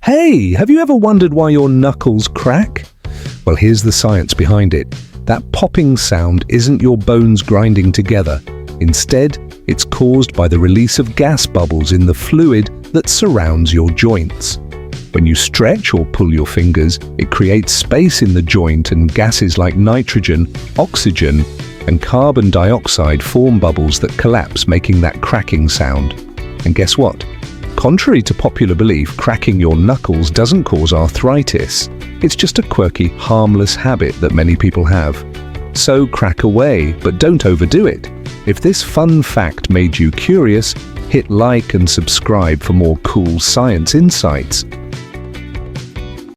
Hey, have you ever wondered why your knuckles crack? Well, here's the science behind it. That popping sound isn't your bones grinding together. Instead, it's caused by the release of gas bubbles in the fluid that surrounds your joints. When you stretch or pull your fingers, it creates space in the joint, and gases like nitrogen, oxygen, and carbon dioxide form bubbles that collapse, making that cracking sound. And guess what? Contrary to popular belief, cracking your knuckles doesn't cause arthritis. It's just a quirky, harmless habit that many people have. So crack away, but don't overdo it. If this fun fact made you curious, hit like and subscribe for more cool science insights.